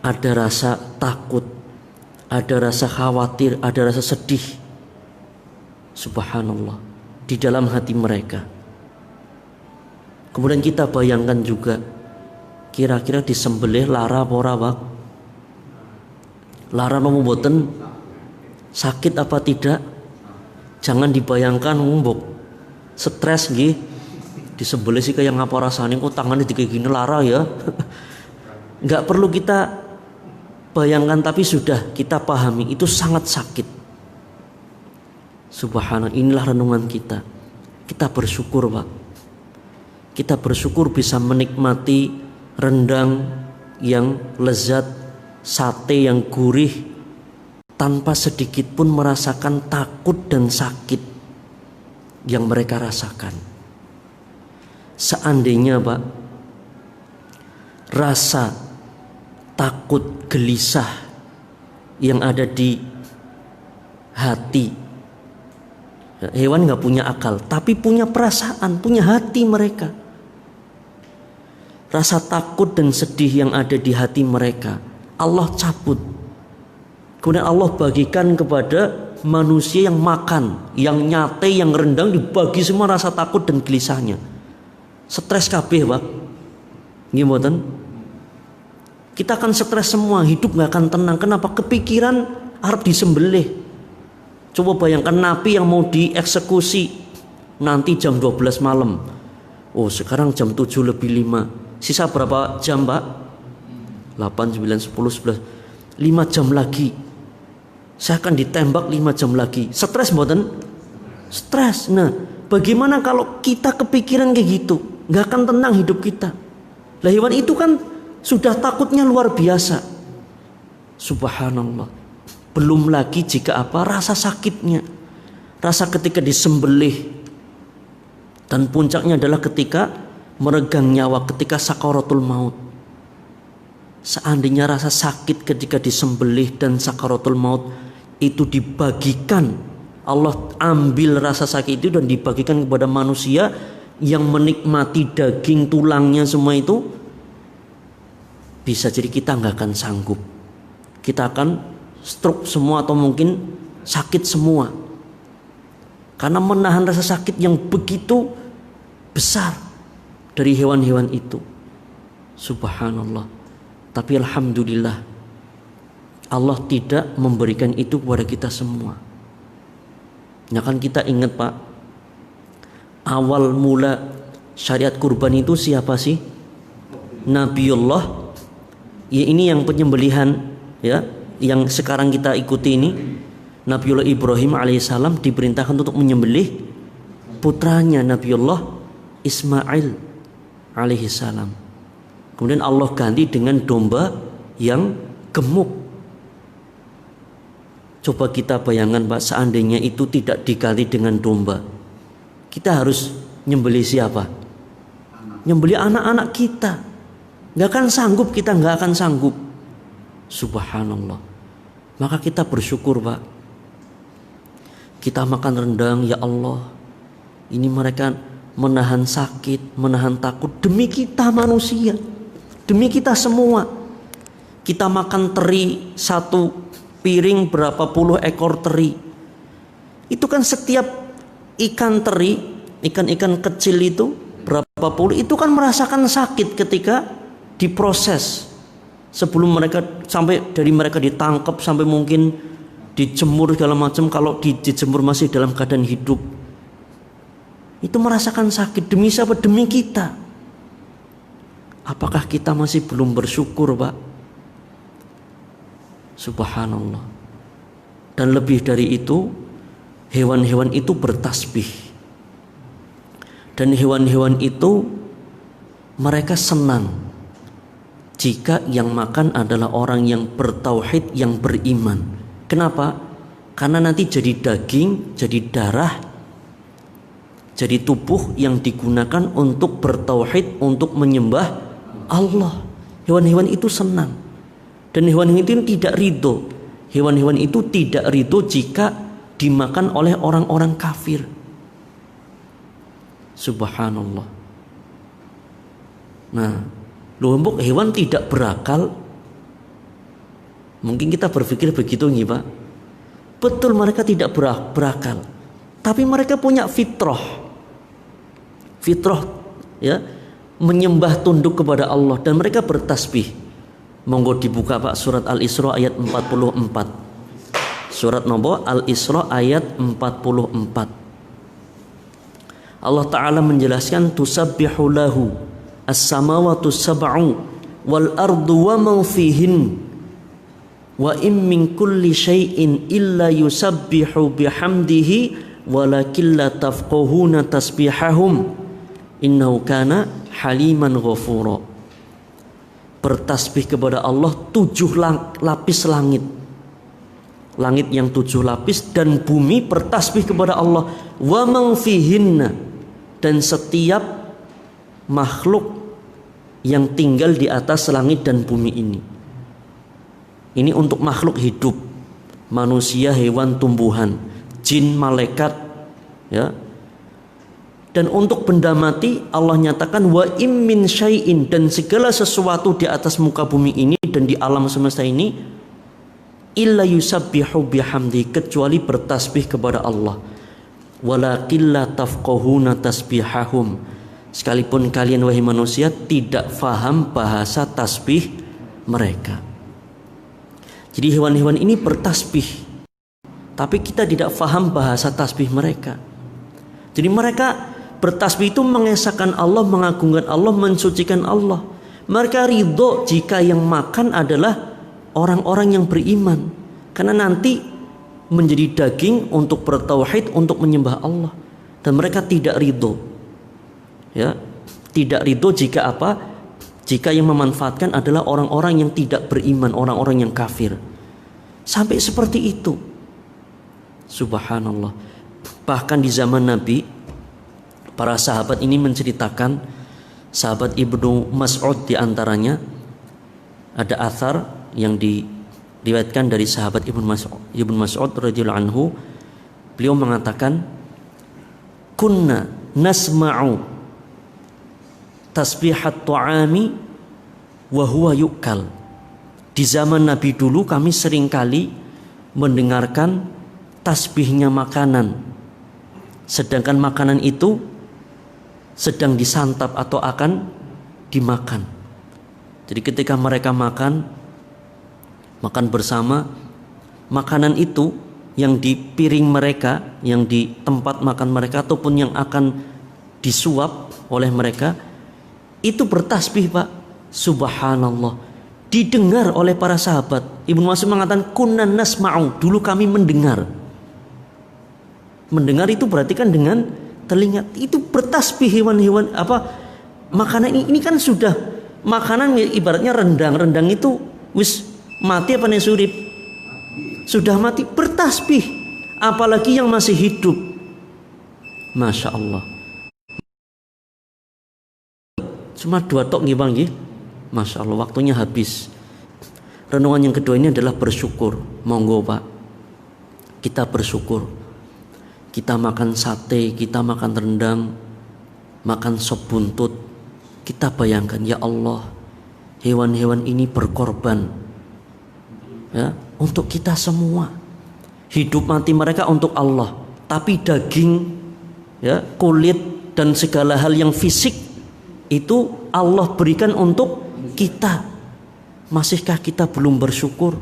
ada rasa takut, ada rasa khawatir, ada rasa sedih. Subhanallah, di dalam hati mereka. Kemudian kita bayangkan juga, kira-kira disembelih lara apa ora Pak? Lara nopo mboten? Sakit apa tidak? Jangan dibayangkan mbok stres nggih. Disembelih sih kayak ngapa rasanya kok tangannya kayak gini lara ya. Enggak perlu kita bayangkan, tapi sudah kita pahami itu sangat sakit. Subhanallah, inilah renungan kita. Kita bersyukur Pak. Kita bersyukur bisa menikmati rendang yang lezat, sate yang gurih, tanpa sedikit pun merasakan takut dan sakit yang mereka rasakan. Seandainya Pak, rasa takut, gelisah yang ada di hati, hewan gak punya akal tapi punya perasaan, punya hati mereka. Rasa takut dan sedih yang ada di hati mereka Allah cabut, kemudian Allah bagikan kepada manusia yang makan, yang nyate, yang rendang, dibagi semua rasa takut dan gelisahnya. Stres kabeh Pak. Nggih mboten? Kita akan stres semua, hidup gak akan tenang. Kenapa? Kepikiran arep disembelih. Coba bayangkan napi yang mau dieksekusi nanti jam 12 malam. Oh, sekarang jam 7:05. Sisa berapa jam Pak? 8, 9, 10, 11. 5 jam lagi. Saya akan ditembak 5 jam lagi. Stres mboten? Stres. Nah, bagaimana kalau kita kepikiran kayak gitu? Gak akan tenang hidup kita. Lah hewan itu kan sudah takutnya luar biasa. Subhanallah. Belum lagi jika apa? Rasa sakitnya. Rasa ketika disembelih. Dan puncaknya adalah ketika meregang nyawa, ketika sakaratul maut. Seandainya rasa sakit ketika disembelih dan sakaratul maut itu dibagikan, Allah ambil rasa sakit itu dan dibagikan kepada manusia yang menikmati daging tulangnya semua itu, bisa jadi kita nggak akan sanggup. Kita akan stroke semua atau mungkin sakit semua. karena menahan rasa sakit yang begitu besar dari hewan-hewan itu. Subhanallah. Tapi alhamdulillah Allah tidak memberikan itu kepada kita semua. Ya kan kita ingat Pak, awal mula syariat kurban itu siapa sih? Nabiullah. Ya ini yang penyembelihan ya, yang sekarang kita ikuti ini. Nabiullah Ibrahim alaihissalam diperintahkan untuk menyembelih putranya Nabiullah Ismail alaihissalam. Kemudian Allah ganti dengan domba yang gemuk. Coba kita bayangkan Pak, seandainya itu tidak diganti dengan domba, kita harus nyembelih siapa? Nyembelih anak-anak kita. Gak akan sanggup, kita gak akan sanggup. Subhanallah. Maka kita bersyukur Pak. Kita makan rendang, ya Allah, ini mereka menahan sakit, menahan takut demi kita manusia, demi kita semua. Kita makan teri, satu piring berapa puluh ekor teri. Itu kan setiap ikan teri, ikan-ikan kecil itu berapa puluh, itu kan merasakan sakit ketika diproses. Sebelum mereka sampai dari mereka ditangkap sampai mungkin dijemur segala macam, kalau dijemur masih dalam keadaan hidup, itu merasakan sakit. Demi siapa? Demi kita. Apakah kita masih belum bersyukur Pak? Subhanallah. Dan lebih dari itu, hewan-hewan itu bertasbih. Dan hewan-hewan itu mereka senang jika yang makan adalah orang yang bertauhid, yang beriman. Kenapa? Karena nanti jadi daging, jadi darah, jadi tubuh yang digunakan untuk bertauhid, untuk menyembah Allah. Hewan-hewan itu senang. Dan hewan-hewan itu tidak ridho. Hewan-hewan itu tidak ridho jika dimakan oleh orang-orang kafir. Subhanallah. Nah, lombok hewan tidak berakal. Mungkin kita berpikir begitu nih Pak. Betul, mereka tidak berakal. Tapi mereka punya fitrah. Fitrah ya, menyembah tunduk kepada Allah, dan mereka bertasbih. Monggo dibuka Pak surat Al-Isra ayat 44. Surat nomor Al-Isra ayat 44. Allah Ta'ala menjelaskan, tusabbihu lahu as-samawatu sab'u wal ardu wa man fihin wa in min kulli syai'in illa yusabbihu bihamdihi walakin la tafqahuna tasbihahum innahu kana haliman ghafura. Bertasbih kepada Allah 7 lapis langit. Langit yang 7 lapis dan bumi bertasbih kepada Allah. Wa man fihinna, dan setiap makhluk yang tinggal di atas langit dan bumi ini. Ini untuk makhluk hidup, manusia, hewan, tumbuhan, jin, malaikat, ya. Dan untuk benda mati Allah nyatakan wa im min syai'in, dan segala sesuatu di atas muka bumi ini dan di alam semesta ini illa yusabbihu bihamdi, kecuali bertasbih kepada Allah. Walakin la tafqahuna tasbihahum, sekalipun kalian wahai manusia tidak faham bahasa tasbih mereka. Jadi hewan-hewan ini bertasbih, tapi kita tidak faham bahasa tasbih mereka. Jadi mereka bertasbih itu mengesahkan Allah, mengagungkan Allah, mensucikan Allah. Mereka ridho jika yang makan adalah orang-orang yang beriman, karena nanti menjadi daging untuk bertauhid, untuk menyembah Allah. Dan mereka tidak ridho, ya, tidak ridho jika apa? Jika yang memanfaatkan adalah orang-orang yang tidak beriman, orang-orang yang kafir. Sampai seperti itu. Subhanallah. Bahkan di zaman Nabi, para sahabat ini menceritakan, sahabat Ibnu Mas'ud diantaranya, ada athar yang diriwayatkan dari sahabat Ibnu Mas'ud radhiyallahu anhu. Beliau mengatakan, kunna nasma'u tasbihat ta'ami wa huwa yu'kal. Di zaman Nabi dulu kami seringkali mendengarkan tasbihnya makanan sedangkan makanan itu sedang disantap atau akan dimakan. Jadi ketika mereka makan bersama, makanan itu yang di piring mereka, yang di tempat makan mereka ataupun yang akan disuap oleh mereka, itu bertasbih, Pak. Subhanallah. Didengar oleh para sahabat. Ibnu Mas'ud mengatakan kunna nasma'u, dulu kami mendengar. Mendengar itu berarti kan dengan telinga. Itu bertasbih hewan-hewan makanan ini kan sudah makanan ibaratnya rendang itu wis mati apa surip? Sudah mati, bertasbih. Apalagi yang masih hidup. Masya Allah. Cuma 2 tok nggih Bang nggih. Masya Allah, waktunya habis. Renungan yang kedua ini adalah bersyukur. Monggo Pak, kita bersyukur. Kita makan sate, kita makan rendang, makan sop buntut. Kita bayangkan, ya Allah, hewan-hewan ini berkorban, ya, untuk kita semua. Hidup mati mereka untuk Allah. Tapi daging, ya, kulit dan segala hal yang fisik itu Allah berikan untuk kita. Masihkah kita belum bersyukur?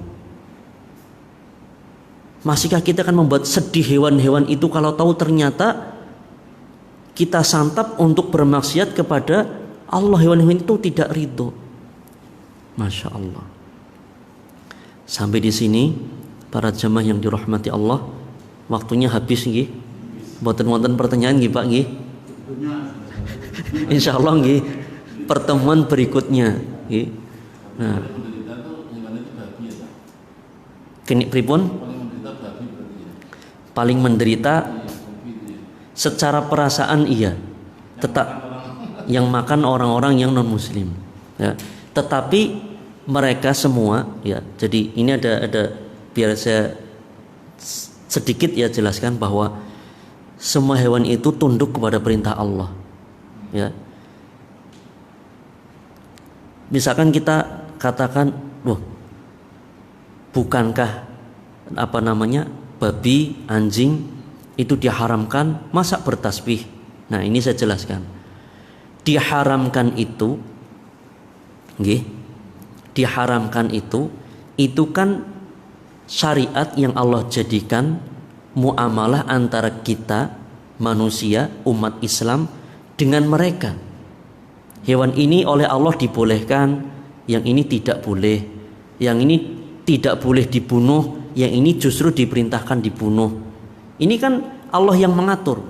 Masihkah kita akan membuat sedih hewan-hewan itu kalau tahu ternyata kita santap untuk bermaksiat kepada Allah? Hewan-hewan itu tidak ridho. Masya Allah. Sampai di sini para jamaah yang dirahmati Allah, waktunya habis nggih. Mboten-wonten pertanyaan nggih Pak nggih. Insyaallah nggih pertemuan berikutnya nggih. Nah, kini pripun? Paling menderita secara perasaan iya, tetap yang makan orang-orang yang non muslim, ya. Tetapi mereka semua, ya. Jadi ini ada biar saya sedikit ya jelaskan bahwa semua hewan itu tunduk kepada perintah Allah, ya. Misalkan kita katakan, loh, bukankah babi, anjing itu diharamkan, masa bertasbih? Nah, ini saya jelaskan. Diharamkan itu, nggih, diharamkan itu kan syariat yang Allah jadikan muamalah antara kita manusia umat Islam dengan mereka. Hewan ini oleh Allah dibolehkan, yang ini tidak boleh, yang ini tidak boleh dibunuh, yang ini justru diperintahkan dibunuh. Ini kan Allah yang mengatur.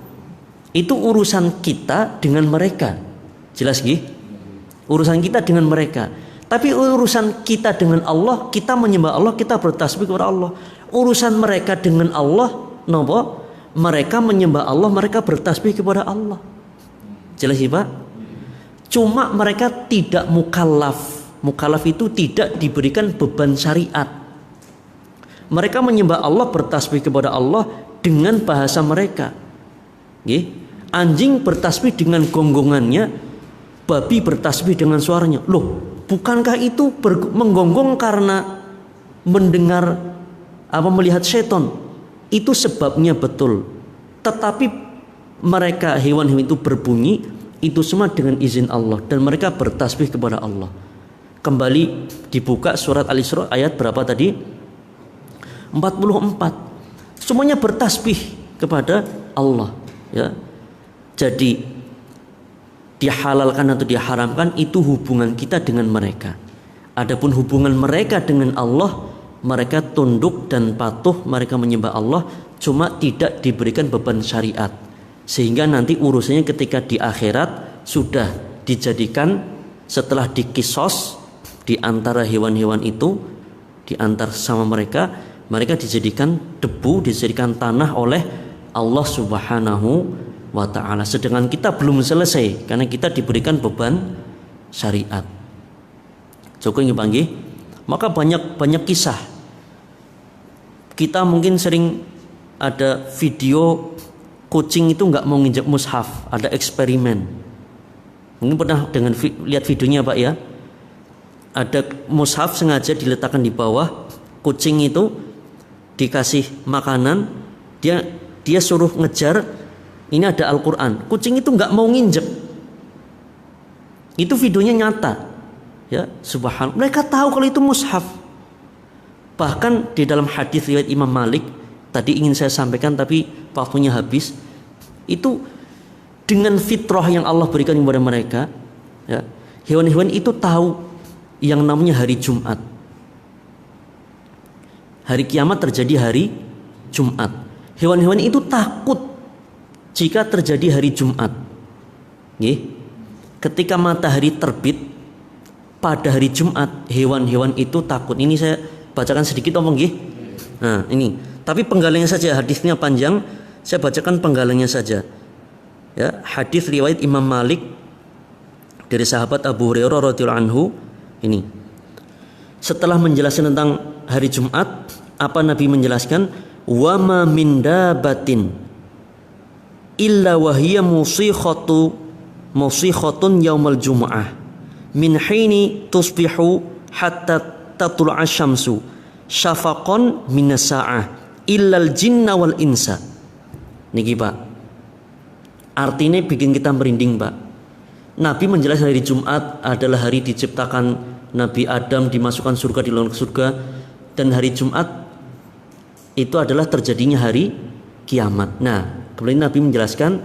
Itu urusan kita dengan mereka. Jelas nggih? Urusan kita dengan mereka. Tapi urusan kita dengan Allah, kita menyembah Allah, kita bertasbih kepada Allah. Urusan mereka dengan Allah, napa? Mereka menyembah Allah, mereka bertasbih kepada Allah. Jelas sih Pak? Cuma mereka tidak mukallaf. Mukallaf itu tidak diberikan beban syariat. Mereka menyembah Allah, bertasbih kepada Allah dengan bahasa mereka. Nggih? Anjing bertasbih dengan gonggongannya, babi bertasbih dengan suaranya. Loh, bukankah itu menggonggong karena mendengar melihat setan? Itu sebabnya betul. Tetapi mereka hewan-hewan itu berbunyi, itu semua dengan izin Allah, dan mereka bertasbih kepada Allah. Kembali dibuka surat Al-Isra ayat berapa tadi? 44. Semuanya bertasbih kepada Allah, ya. Jadi dihalalkan atau diharamkan itu hubungan kita dengan mereka. Adapun hubungan mereka dengan Allah, mereka tunduk dan patuh, mereka menyembah Allah, cuma tidak diberikan beban syariat. Sehingga nanti urusannya ketika di akhirat sudah dijadikan, setelah dikisos di antara hewan-hewan itu, di antara sama mereka, mereka dijadikan debu, dijadikan tanah oleh Allah Subhanahu wa ta'ala. Sedangkan kita belum selesai karena kita diberikan beban syariat. Cukup nggih panggih? Maka banyak kisah. Kita mungkin sering ada video kucing itu nggak mau nginjak mushaf, ada eksperimen. Mungkin pernah lihat videonya Pak ya. Ada mushaf sengaja diletakkan di bawah, kucing itu dikasih makanan, dia suruh ngejar Ini ada Al-Quran. Kucing itu nggak mau nginjek. Itu videonya nyata. Ya, subhanallah. Mereka tahu kalau itu mushaf. Bahkan di dalam hadis riwayat Imam Malik, tadi ingin saya sampaikan tapi waktunya habis. Itu dengan fitrah yang Allah berikan kepada mereka, ya, hewan-hewan itu tahu yang namanya hari Jumat. Hari kiamat terjadi hari Jumat. Hewan-hewan itu takut jika terjadi hari Jumat. Ketika matahari terbit pada hari Jumat, hewan-hewan itu takut. Ini saya bacakan sedikit omong nggih. Nah, ini. Tapi penggalanya saja, hadisnya panjang. Saya bacakan penggalanya saja. Ya, hadis riwayat Imam Malik dari sahabat Abu Hurairah radhiyallahu anhu. Ini. Setelah menjelaskan tentang hari Jumat, apa Nabi menjelaskan? Wa ma min dabatin illa wahiya musikhatun yaumal jumu'ah min hini tusbihu hatta tatlu'a syamsu syafaqan minas sa'ah illal jinna wal insa. Niki Pak, artinya bikin kita merinding Pak. Nabi menjelaskan hari Jumat adalah hari diciptakan Nabi Adam, dimasukkan surga, di dalam surga. Dan hari Jumat itu adalah terjadinya hari kiamat. Nah, kemudian Nabi menjelaskan,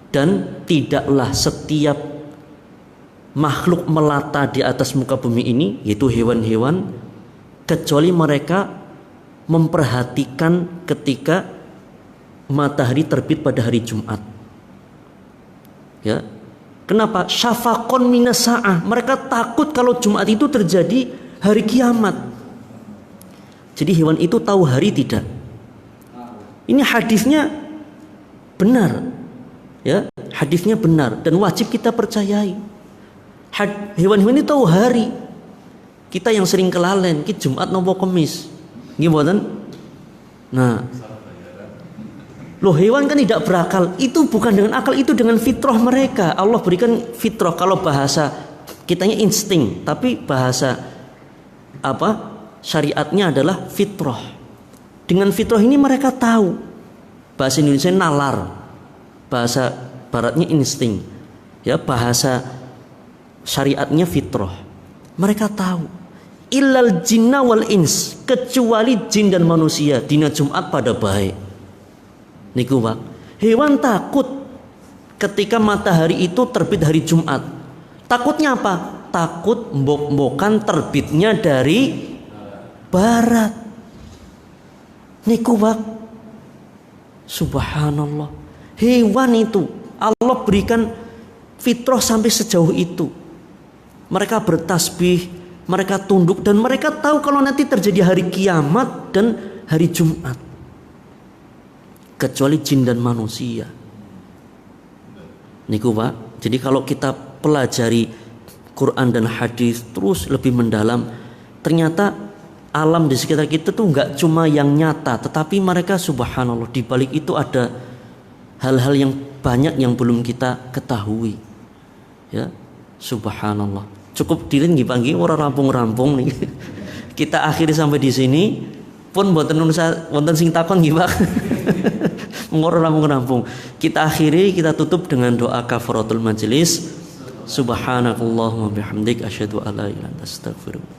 dan tidaklah setiap makhluk melata di atas muka bumi ini, yaitu hewan-hewan, kecuali mereka memperhatikan ketika matahari terbit pada hari Jumat. Ya, kenapa? Syafaqon minas sa'ah. Mereka takut kalau Jumat itu terjadi hari kiamat. Jadi hewan itu tahu hari tidak? Ini hadisnya benar. Ya, hadisnya benar dan wajib kita percayai. Hewan-hewan ini tahu hari. Kita yang sering kelalen, kita Jumat nopo Kamis. Gimana? Nah, loh, hewan kan tidak berakal. Itu bukan dengan akal, itu dengan fitrah mereka. Allah berikan fitrah. Kalau bahasa kitanya insting, tapi bahasa apa? Syariatnya adalah fitrah. Dengan fitrah ini mereka tahu. Bahasa Indonesia nalar. Bahasa baratnya insting. Ya, bahasa syariatnya fitrah. Mereka tahu. Illal jinna wal ins, kecuali jin dan manusia dina Jumat pada baik. Niku Pak, hewan takut ketika matahari itu terbit hari Jumat. Takutnya apa? Takut mbok-mbokan terbitnya dari barat. Niku Pak, subhanallah. Hewan itu Allah berikan fitrah sampai sejauh itu. Mereka bertasbih, mereka tunduk, dan mereka tahu kalau nanti terjadi hari kiamat dan hari Jumat. Kecuali jin dan manusia. Niku Pak. Jadi kalau kita pelajari Quran dan hadis terus lebih mendalam, ternyata alam di sekitar kita tuh nggak cuma yang nyata, tetapi mereka subhanallah di balik itu ada hal-hal yang banyak yang belum kita ketahui. Ya, subhanallah. Cukup dilin nggih Pak nggih, ora rampung-rampung nih. Kita akhiri sampai di sini. Pun mboten wonten sing takon nggih Pak. Ngoro rampung-rampung. Kita akhiri, kita tutup dengan doa kafaratul majelis. Subhanakallahumma bihamdik asyhadu an la ilaha illa anta astaghfiruka.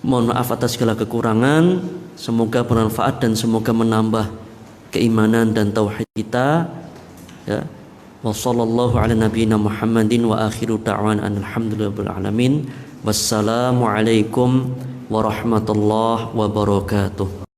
Mohon maaf atas segala kekurangan. Semoga bermanfaat dan semoga menambah keimanan dan tauhid kita. Ya. Wassallallahu ala nabiyyina Muhammadin wa akhiru da'wana alhamdulillahil alamin. Wassalamualaikum warahmatullahi wabarakatuh.